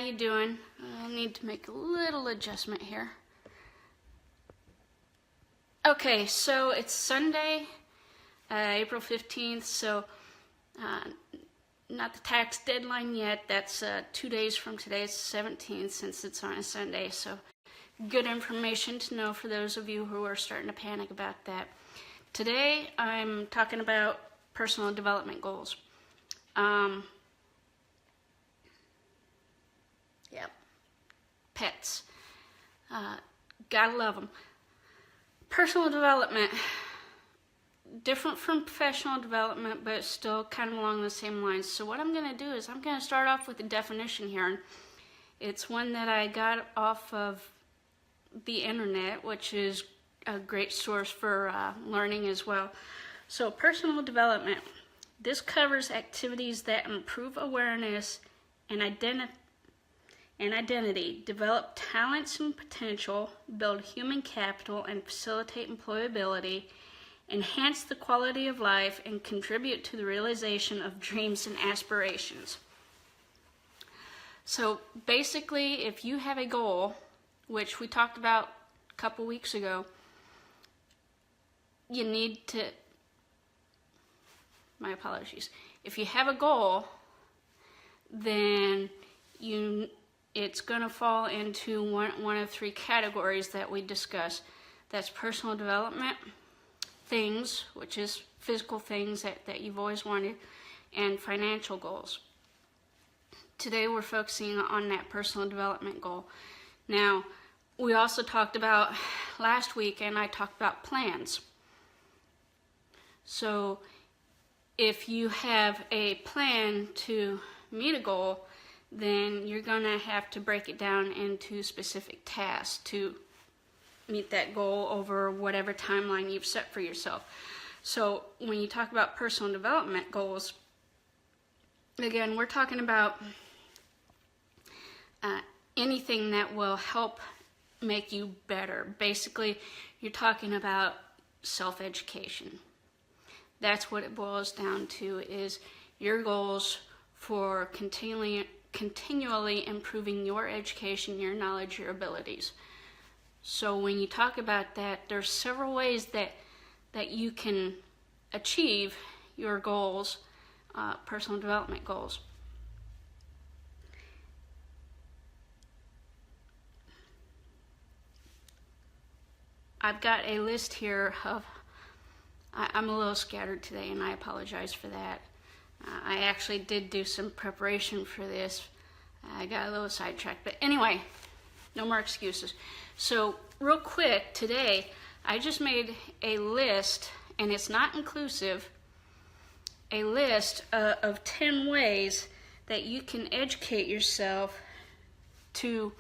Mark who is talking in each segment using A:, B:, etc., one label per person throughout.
A: you doing? I need to make a little adjustment here. Okay, so it's Sunday, April 15th, so not the tax deadline yet. That's 2 days from today. It's the 17th since it's on a Sunday, so good information to know for those of you who are starting to panic about that. Today I'm talking about personal development goals. Pets. Gotta love them. Personal development, different from professional development, but still kind of along the same lines. So what I'm going to do is I'm going to start off with a definition here. And it's one that I got off of the internet, which is a great source for learning as well. So personal development, this covers activities that improve awareness and identity, develop talents and potential, build human capital, and facilitate employability, enhance the quality of life, and contribute to the realization of dreams and aspirations. So basically, if you have a goal, which we talked about a couple weeks ago, you need to, my apologies, if you have a goal, then it's going to fall into one of three categories that we discuss. That's personal development, things, which is physical things that you've always wanted, and financial goals. Today we're focusing on that personal development goal. Now, we also talked about last week, and I talked about plans. So if you have a plan to meet a goal, then you're going to have to break it down into specific tasks to meet that goal over whatever timeline you've set for yourself. So when you talk about personal development goals, again, we're talking about anything that will help make you better. Basically, you're talking about self-education. That's what it boils down to, is your goals for continually improving your education, your knowledge, your abilities. So when you talk about that, there's several ways that you can achieve your goals, personal development goals. I've got a list here of, I'm a little scattered today, and I apologize for that. I actually did do some preparation for this. I got a little sidetracked, but anyway, no more excuses. So real quick, today I just made a list, and it's not inclusive, a list of 10 ways that you can educate yourself to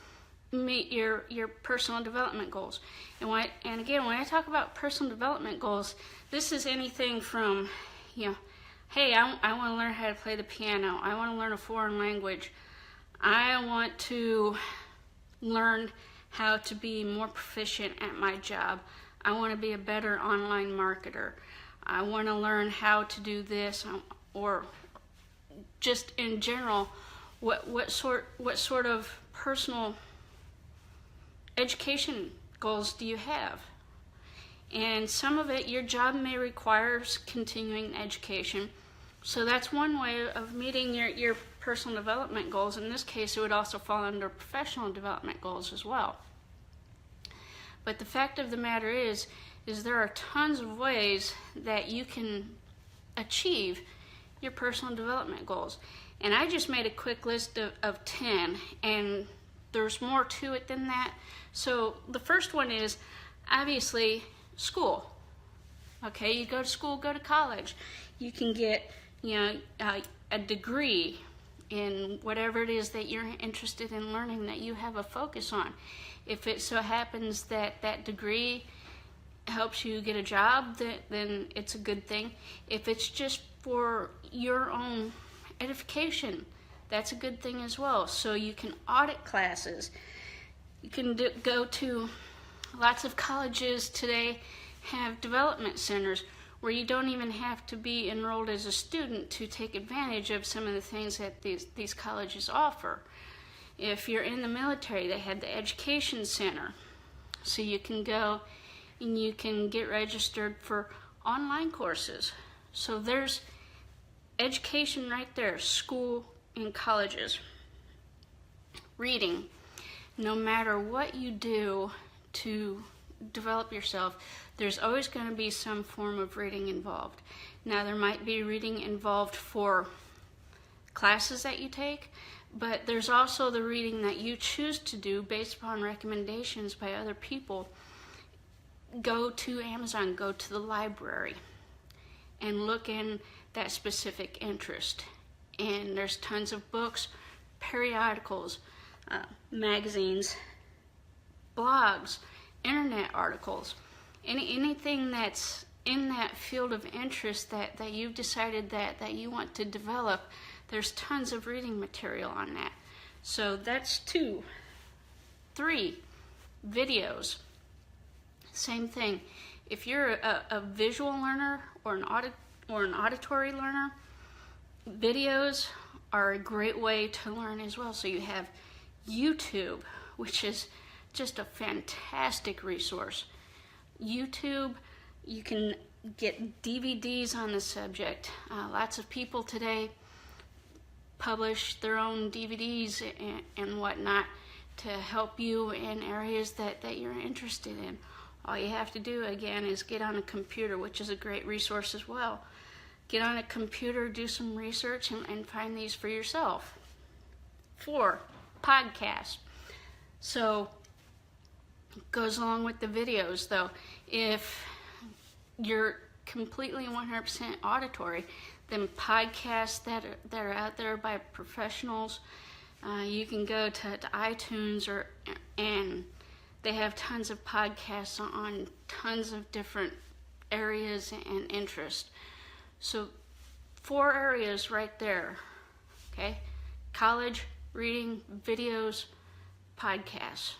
A: meet your personal development goals. And again, when I talk about personal development goals, this is anything from, hey, I want to learn how to play the piano. I want to learn a foreign language. I want to learn how to be more proficient at my job. I want to be a better online marketer. I want to learn how to do this, or just in general, what sort of personal education goals do you have? And some of it, your job may require continuing education. So that's one way of meeting your personal development goals. In this case, it would also fall under professional development goals as well. But the fact of the matter is there are tons of ways that you can achieve your personal development goals. And I just made a quick list of 10, and there's more to it than that. So the first one is obviously school. Okay, you go to school, go to college. You can get, a degree in whatever it is that you're interested in learning, that you have a focus on. If it so happens that that degree helps you get a job, then it's a good thing. If it's just for your own edification, that's a good thing as well. So you can audit classes. You can go to lots of colleges today have development centers where you don't even have to be enrolled as a student to take advantage of some of the things that these colleges offer. If you're in the military, they have the education center. So you can go and you can get registered for online courses. So there's education right there, school and colleges. Reading. No matter what you do to develop yourself, there's always going to be some form of reading involved. Now, there might be reading involved for classes that you take, but there's also the reading that you choose to do based upon recommendations by other people. Go to Amazon, go to the library, and look in that specific interest. And there's tons of books, periodicals, magazines, blogs, internet articles, anything that's in that field of interest that you've decided that you want to develop. There's tons of reading material on that. So that's 2. 3, videos. Same thing. If you're a visual learner or an auditory learner, videos are a great way to learn as well. So you have YouTube, which is just a fantastic resource. YouTube, you can get DVDs on the subject. Lots of people today publish their own DVDs and whatnot to help you in areas that you're interested in. All you have to do, again, is get on a computer, which is a great resource as well. Get on a computer, do some research, and find these for yourself. 4, podcasts. So, goes along with the videos, though. If you're completely 100% auditory, then podcasts that are out there by professionals, you can go to iTunes and they have tons of podcasts on tons of different areas and interest. So 4 areas right there, okay? College, reading, videos, podcasts,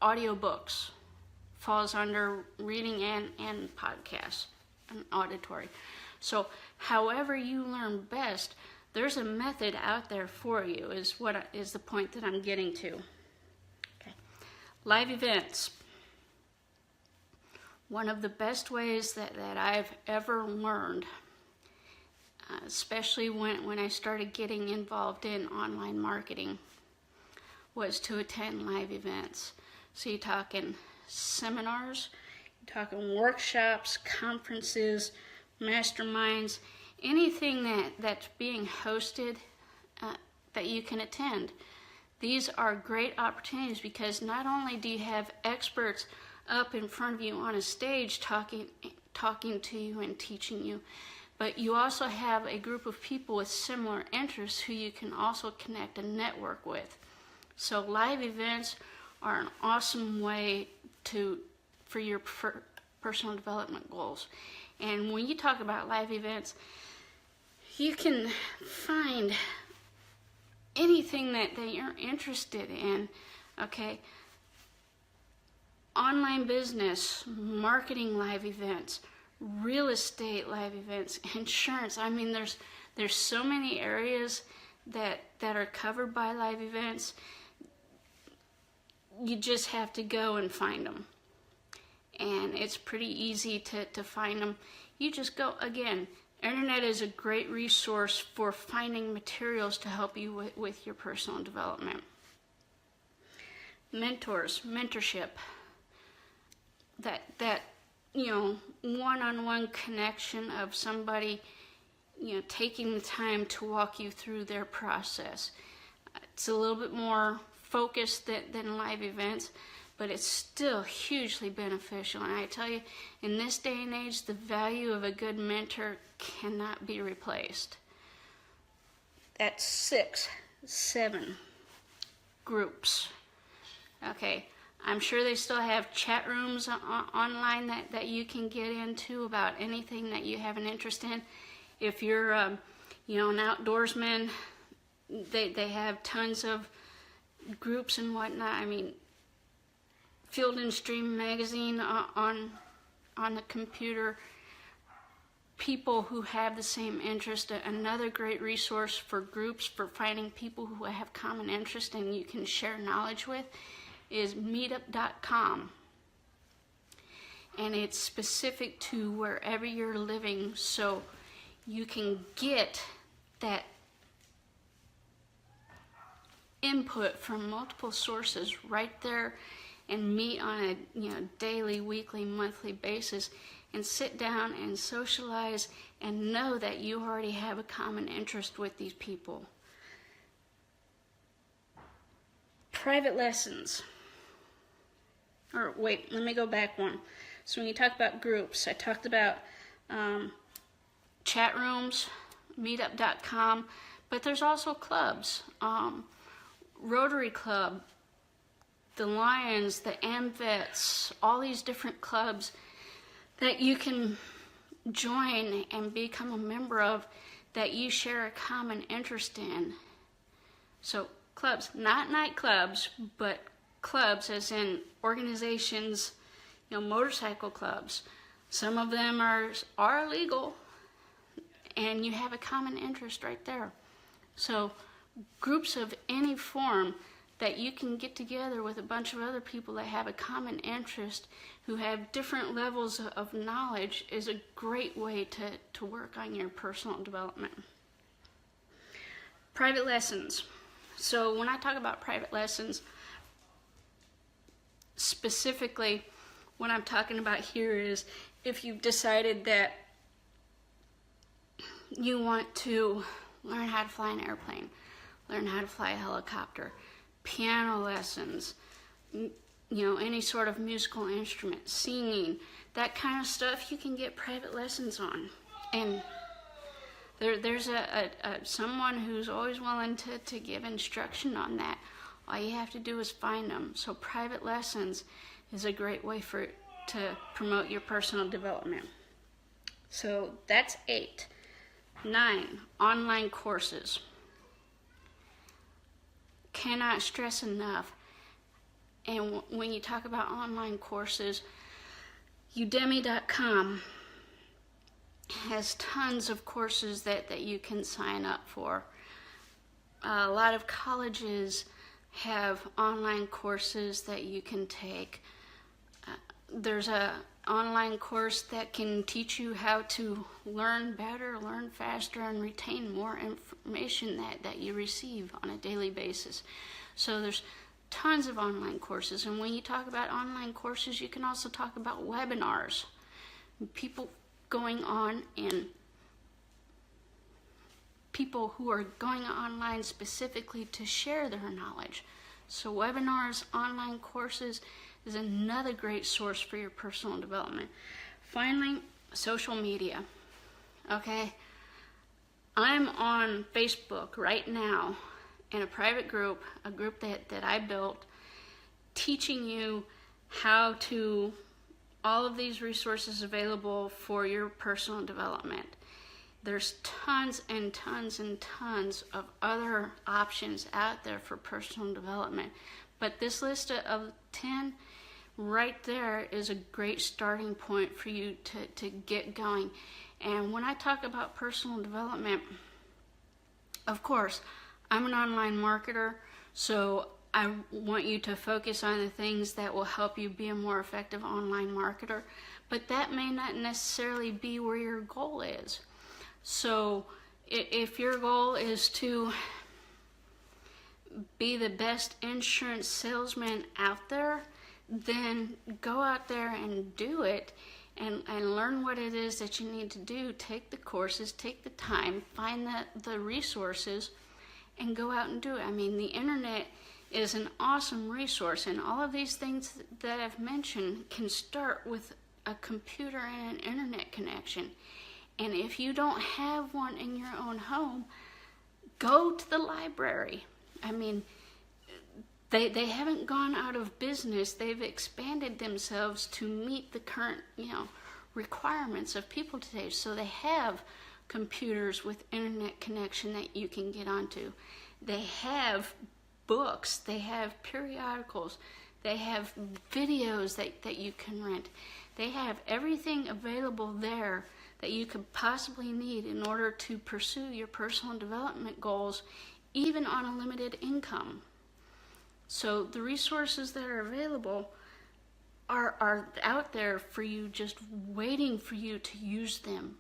A: audiobooks falls under reading and podcasts and auditory. So however you learn best, there's a method out there for you is the point that I'm getting to. Okay. Live events. One of the best ways that I've ever learned, especially when I started getting involved in online marketing, was to attend live events. So you're talking seminars, you're talking workshops, conferences, masterminds, anything that's being hosted that you can attend. These are great opportunities because not only do you have experts up in front of you on a stage talking to you and teaching you, but you also have a group of people with similar interests who you can also connect and network with. So live events are an awesome way for your personal development goals. And when you talk about live events, you can find anything that you're interested in, okay? Online business, marketing live events, real estate live events, insurance. I mean, there's so many areas that are covered by live events. You just have to go and find them. And it's pretty easy to find them. You just go, again, internet is a great resource for finding materials to help you with your personal development. Mentors, mentorship. That one-on-one connection of somebody, taking the time to walk you through their process. It's a little bit more focused than live events, but it's still hugely beneficial. And I tell you, in this day and age, the value of a good mentor cannot be replaced. That's 6, 7 groups. Okay, I'm sure they still have chat rooms online that you can get into about anything that you have an interest in. If you're, an outdoorsman, they have tons of groups and whatnot. I mean, Field and Stream magazine on the computer. people who have the same interest. Another great resource for groups for finding people who have common interest and you can share knowledge with is meetup.com. And it's specific to wherever you're living, so you can get that input from multiple sources right there and meet on a daily, weekly, monthly basis and sit down and socialize and know that you already have a common interest with these people. Private lessons. Or wait, let me go back one. So when you talk about groups, I talked about chat rooms, meetup.com, but there's also clubs. Rotary Club, the Lions, the AMVETS, all these different clubs that you can join and become a member of that you share a common interest in. So clubs, not nightclubs, but clubs as in organizations, motorcycle clubs. Some of them are legal and you have a common interest right there. So groups of any form that you can get together with a bunch of other people that have a common interest who have different levels of knowledge is a great way to work on your personal development. Private lessons. So when I talk about private lessons, specifically what I'm talking about here is if you've decided that you want to learn how to fly an airplane, learn how to fly a helicopter, piano lessons, any sort of musical instrument, singing, that kind of stuff, you can get private lessons on. And there's someone who's always willing to give instruction on that. All you have to do is find them. So private lessons is a great way to promote your personal development. So that's 8. 9, online courses. Cannot stress enough. And when you talk about online courses, Udemy.com has tons of courses that you can sign up for. A lot of colleges have online courses that you can take. There's a online course that can teach you how to learn better, learn faster, and retain more information that you receive on a daily basis. So there's tons of online courses. And when you talk about online courses, you can also talk about webinars. People going on and people who are going online specifically to share their knowledge. So webinars, online courses is another great source for your personal development. Finally, social media. Okay, I'm on Facebook right now in a private group, a group that I built, teaching you how to, all of these resources available for your personal development. There's tons and tons and tons of other options out there for personal development. But this list of 10 right there is a great starting point for you to get going. And when I talk about personal development, of course, I'm an online marketer, so I want you to focus on the things that will help you be a more effective online marketer. But that may not necessarily be where your goal is. So if your goal is to be the best insurance salesman out there, then go out there and do it and learn what it is that you need to do. Take the courses, take the time, find the resources, and go out and do it. I mean, the internet is an awesome resource, and all of these things that I've mentioned can start with a computer and an internet connection. And if you don't have one in your own home, go to the library. I mean, they haven't gone out of business. They've expanded themselves to meet the current, requirements of people today. So they have computers with internet connection that you can get onto. They have books. They have periodicals. They have videos that you can rent. They have everything available there that you could possibly need in order to pursue your personal development goals, even on a limited income. So the resources that are available are out there for you, just waiting for you to use them.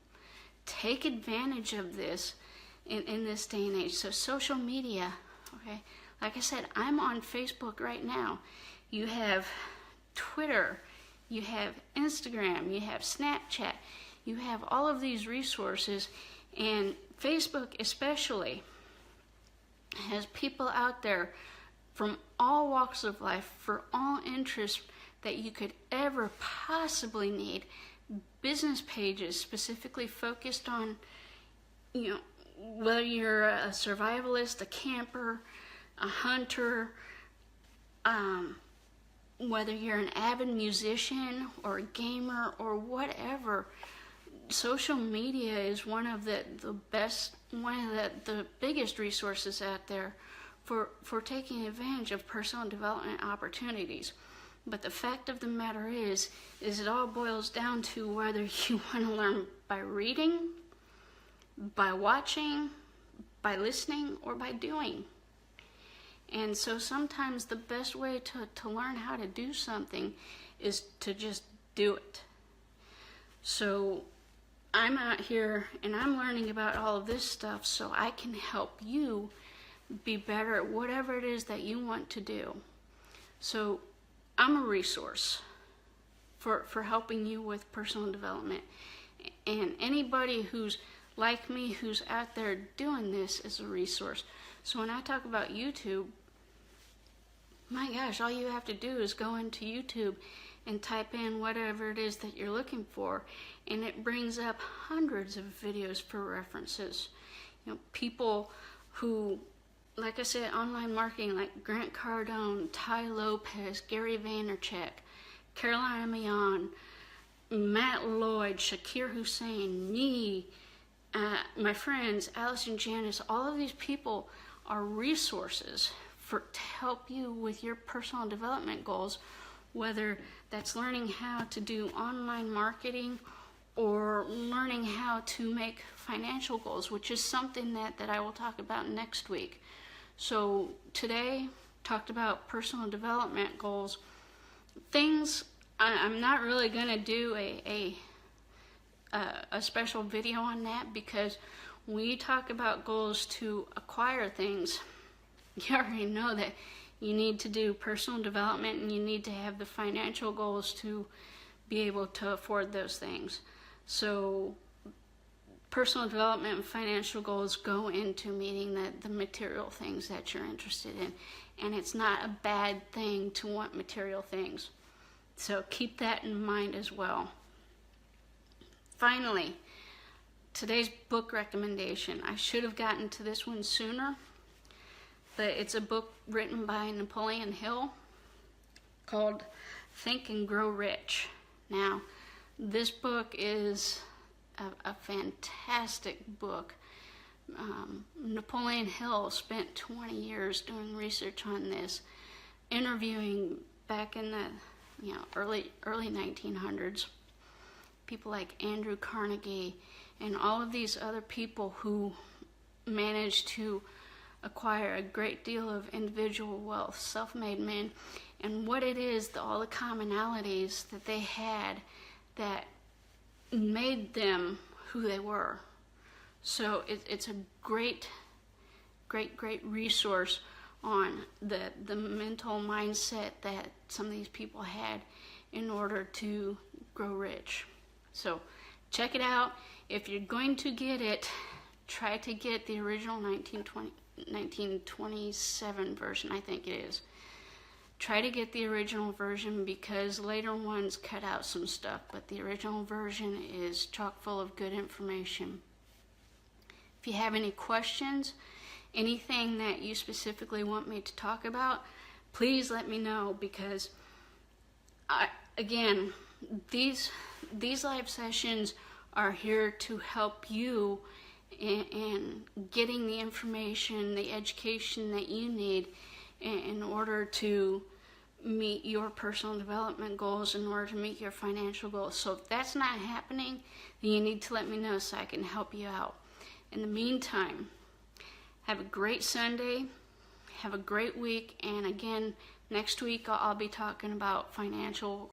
A: Take advantage of this in this day and age. So social media, okay? Like I said, I'm on Facebook right now. You have Twitter, you have Instagram, you have Snapchat, you have all of these resources, and Facebook especially has people out there from all walks of life, for all interests that you could ever possibly need. Business pages specifically focused on, whether you're a survivalist, a camper, a hunter, whether you're an avid musician or a gamer or whatever. Social media is one of the biggest resources out there for taking advantage of personal development opportunities. But the fact of the matter is it all boils down to whether you want to learn by reading, by watching, by listening, or by doing. And so sometimes the best way to learn how to do something is to just do it. So I'm out here and I'm learning about all of this stuff so I can help you be better at whatever it is that you want to do. So I'm a resource for helping you with personal development. And anybody who's like me, who's out there doing this, is a resource. So when I talk about YouTube, my gosh, all you have to do is go into YouTube and type in whatever it is that you're looking for, and it brings up hundreds of videos for references. People who, like I said, online marketing, like Grant Cardone, Ty Lopez, Gary Vaynerchuk, Carolina Mion, Matt Lloyd, Shakir Hussein, me, my friends, Allison Janice, all of these people are resources to help you with your personal development goals, whether that's learning how to do online marketing or learning how to make financial goals, which is something that I will talk about next week. So today, talked about personal development goals. Things, I'm not really going to do a special video on that, because when you talk about goals to acquire things, you already know that you need to do personal development and you need to have the financial goals to be able to afford those things. So personal development and financial goals go into meeting the material things that you're interested in. And it's not a bad thing to want material things. So keep that in mind as well. Finally, today's book recommendation. I should have gotten to this one sooner, but it's a book written by Napoleon Hill called Think and Grow Rich. Now, this book is a fantastic book. Napoleon Hill spent 20 years doing research on this, interviewing back in the early 1900s people like Andrew Carnegie and all of these other people who managed to acquire a great deal of individual wealth, self-made men, and what it is, all the commonalities that they had that made them who they were. So it's a great resource on the mental mindset that some of these people had in order to grow rich. So check it out. If you're going to get it, try to get the original 1927 version, I think it is. Try to get the original version, because later ones cut out some stuff, but the original version is chock full of good information. If you have any questions, anything that you specifically want me to talk about, please let me know, because again, these live sessions are here to help you in getting the information, the education that you need in order to meet your personal development goals in order to meet your financial goals. So if that's not happening, then you need to let me know so I can help you out. In the meantime, have a great Sunday, have a great week, and again, next week I'll be talking about financial